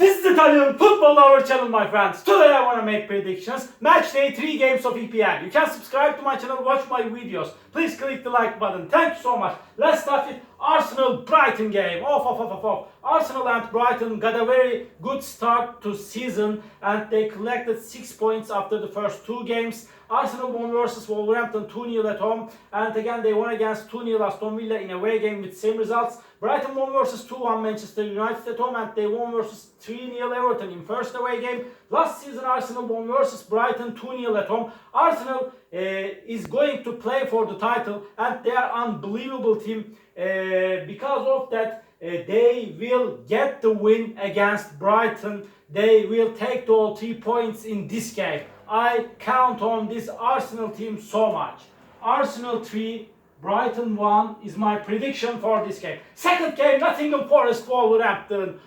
This is Italian Football Hour channel, my friends. Today I want to make predictions. Match day 3 games of EPL. You can subscribe to my channel, watch my videos. Please click the like button. Thank you so much. Let's start with Arsenal-Brighton game. Arsenal and Brighton got a very good start to season and they collected 6 points after the first 2 games. Arsenal won versus Wolverhampton 2-0 at home, and again they won against 2-0 Aston Villa in a away game with same results. Brighton won versus 2-1 Manchester United at home, and they won versus 3-0 Everton in first away game. Last season Arsenal won versus Brighton 2-0 at home. Arsenal is going to play for the title and they are unbelievable team. Because of that they will get the win against Brighton. They will take all 3 points in this game. I count on this Arsenal team so much. Arsenal 3, Brighton 1 is my prediction for this game. Second game, Nottingham Forest, Wolverhampton.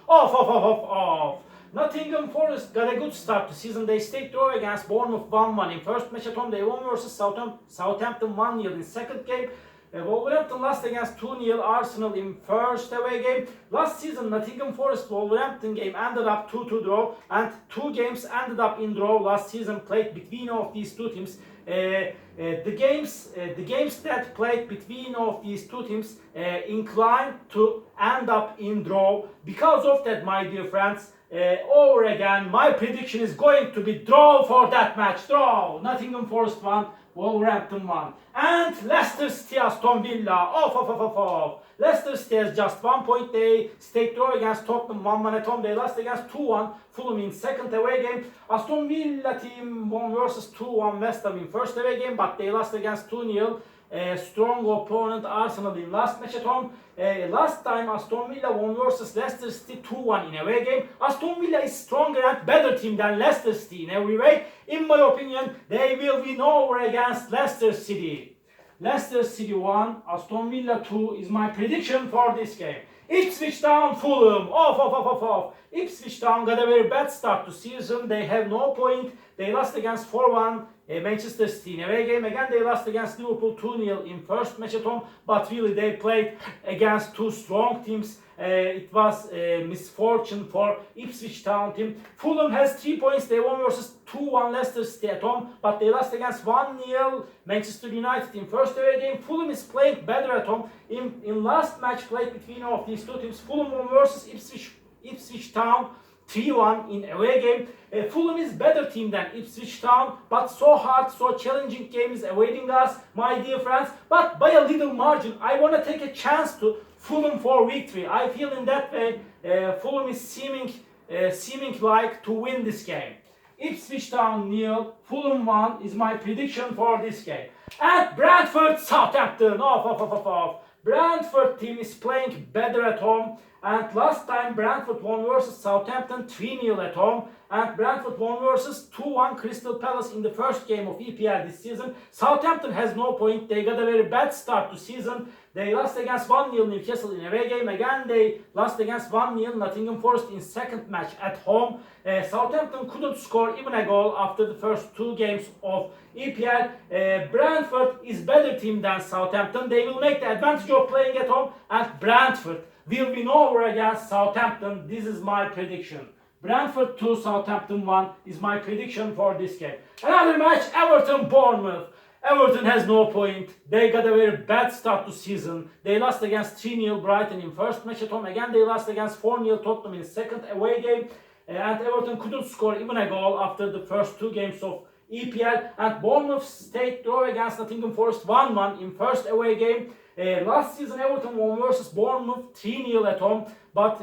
Nottingham Forest got a good start to season. They stayed draw against Bournemouth 1-1 in first match at home. They won versus Southampton 1-0 in second game. Wolverhampton lost against 2-0 Arsenal in first away game. Last season Nottingham Forest Wolverhampton game ended up 2-2 draw, and 2 games ended up in draw last season played between of these two teams. The games that played between of these two teams inclined to end up in draw. Because of that, my dear friends, over again my prediction is going to be draw for that match. Draw. Nottingham Forest 1, Wolverhampton 1. And Leicester City Aston Villa. Leicester City has just 1 point. They stayed draw against Tottenham 1-1 at home. They lost against 2-1 Fulham in second away game. Aston Villa team won versus 2-1 West Ham in first away game, but they lost against 2-0 strong opponent Arsenal in last match at home. Last time Aston Villa won versus Leicester City 2-1 in away game. Aston Villa is stronger and better team than Leicester City in every way. In my opinion, they will win over against Leicester City. Leicester City 1, Aston Villa 2 is my prediction for this game. Ipswich Town, Fulham. Ipswich Town got a very bad start to season. They have no point. They lost against 4-1 Manchester City in away game. Again they lost against Liverpool 2-0 in first match at home. But really they played against 2 strong teams. It was a misfortune for Ipswich Town team. Fulham has 3 points. They won versus 2-1 Leicester City at home, but they lost against 1-0 Manchester United in first away game. Fulham is playing better at home. In last match played between of these two teams, Fulham won versus Ipswich Town 3-1 in away game. Fulham is better team than Ipswich Town, but so hard, so challenging game is awaiting us, my dear friends. But by a little margin, I want to take a chance to Fulham for victory. I feel in that way Fulham is seeming like to win this game. Ipswich Town 0, Fulham 1 is my prediction for this game. And Brentford Southampton. Brentford team is playing better at home, and last time Brentford won versus Southampton 3-0 at home, and Brentford won versus 2-1 Crystal Palace in the first game of EPL this season. Southampton has no point. They got a very bad start to season. They lost against 1-0 Newcastle in away game. Again they lost against 1-0 Nottingham Forest in second match at home. Southampton couldn't score even a goal after the first 2 games of EPL. Brentford is better team than Southampton. They will make the advantage of playing at home, and Brentford will win over against Southampton. This is my prediction. Brentford 2, Southampton 1 is my prediction for this game. Another match, Everton Bournemouth. Everton has no point. They got a very bad start to season. They lost against 3-0 Brighton in first match at home. Again they lost against 4-0 Tottenham in second away game. And Everton couldn't score even a goal after the first 2 games of EPL. And Bournemouth stayed draw against Nottingham Forest 1-1 in first away game. Last season Everton won versus Bournemouth 3-0 at home. But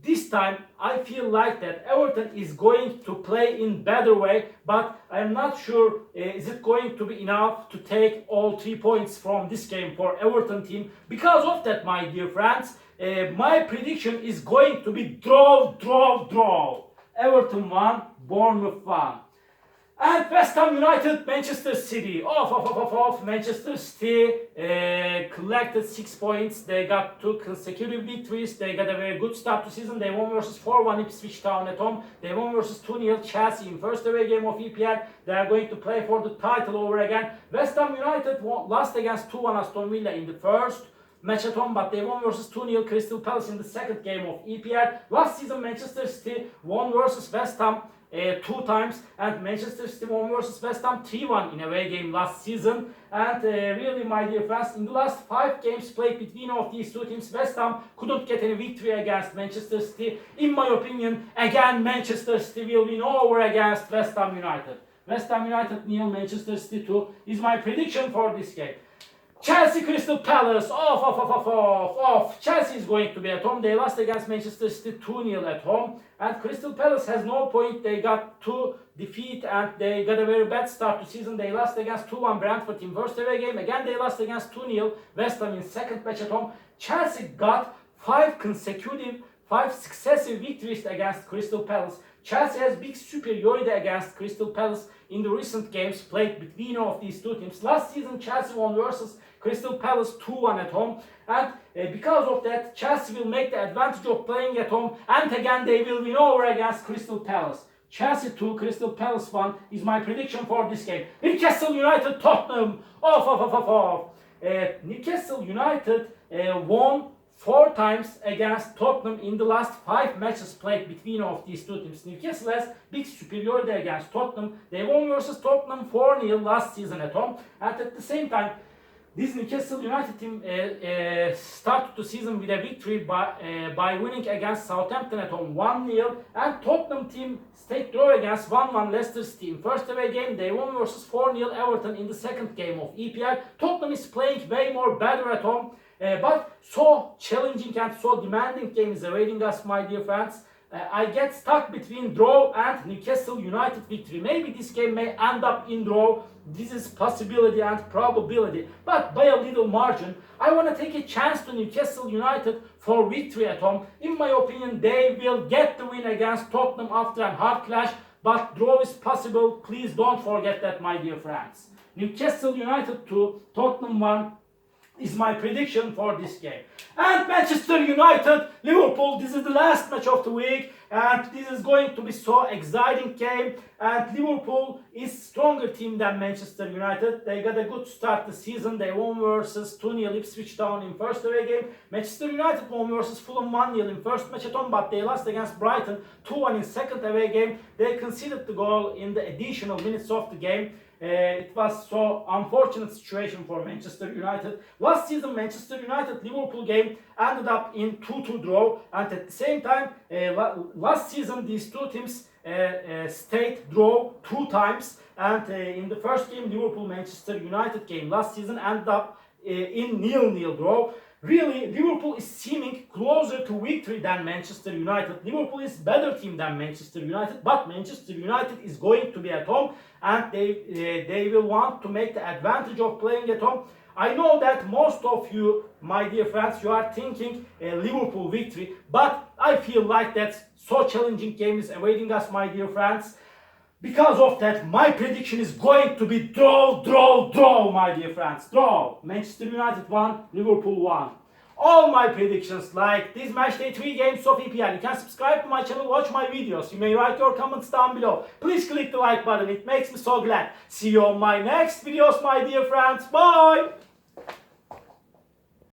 this time I feel like that Everton is going to play in better way, but I'm not sure is it going to be enough to take all 3 points from this game for Everton team. Because of that, my dear friends, my prediction is going to be draw. Everton 1, Bournemouth 1. And West Ham United, Manchester City. Manchester City collected 6 points. They got 2 consecutive victories. They got a very good start to season. They won versus 4-1 Ipswich Town at home. They won versus 2-0 Chelsea in first away game of EPL. They are going to play for the title over again. West Ham United lost against 2-1 Aston Villa in the first match at home, but they won versus 2-0 Crystal Palace in the second game of EPL. Last season, Manchester City won versus West Ham 2 times, and Manchester City won versus West Ham 3-1 in away game last season. And really, my dear friends, in the last 5 games played between of these two teams, West Ham couldn't get any victory against Manchester City. In my opinion, again, Manchester City will win over against West Ham United. West Ham United nil, Manchester City 2 is my prediction for this game. Chelsea Crystal Palace, off. Chelsea is going to be at home. They lost against Manchester City 2-0 at home. And Crystal Palace has no point. They got 2 defeat and they got a very bad start to season. They lost against 2-1 Brentford in first away game. Again, they lost against 2-0 West Ham in second match at home. Chelsea got 5 successive victories against Crystal Palace. Chelsea has big superiority against Crystal Palace in the recent games played between of these two teams. Last season, Chelsea won versus Crystal Palace 2-1 at home, and because of that, Chelsea will make the advantage of playing at home, and again they will win over against Crystal Palace. Chelsea 2, Crystal Palace 1 is my prediction for this game. Newcastle United Tottenham, off. Newcastle United won 4 times against Tottenham in the last 5 matches played between of these two teams. Newcastle has big superiority against Tottenham. They won versus Tottenham 4-0 last season at home, and at the same time, this Newcastle United team started the season with a victory by winning against Southampton at home 1-0, and Tottenham team stayed draw against 1-1 Leicester City in first away game. They won versus 4-0 Everton in the second game of EPL. Tottenham is playing way more better at home, but so challenging and so demanding game is awaiting us, my dear friends. I get stuck between draw and Newcastle United victory. Maybe this game may end up in draw. This is possibility and probability, but by a little margin. I want to take a chance to Newcastle United for victory at home. In my opinion, they will get the win against Tottenham after a hard clash, but draw is possible. Please don't forget that, my dear friends. Newcastle United 2, Tottenham 1 is my prediction for this game. And Manchester United, Liverpool, this is the last match of the week, and this is going to be so exciting game. And Liverpool is stronger team than Manchester United. They got a good start the season. They won versus 2-0 Ipswich Town in first away game. Manchester United won versus Fulham 1-0 in first match at home, but they lost against Brighton 2-1 in second away game. They conceded the goal in the additional minutes of the game. It was so unfortunate situation for Manchester United. Last season, Manchester United-Liverpool game ended up in 2-2 draw, and at the same time, last season these two teams stayed draw 2 times, and in the first game, Liverpool-Manchester United game last season ended up in 0-0 draw. Really, Liverpool is seeming closer to victory than Manchester United. Liverpool is better team than Manchester United, but Manchester United is going to be at home, and they will want to make the advantage of playing at home. I know that most of you, my dear friends, you are thinking a Liverpool victory, but I feel like that so challenging game is awaiting us, my dear friends. Because of that, my prediction is going to be draw, my dear friends. Draw. Manchester United 1, Liverpool 1. All my predictions, like this match day 3 games of EPL. You can subscribe to my channel, watch my videos. You may write your comments down below. Please click the like button. It makes me so glad. See you on my next videos, my dear friends. Bye.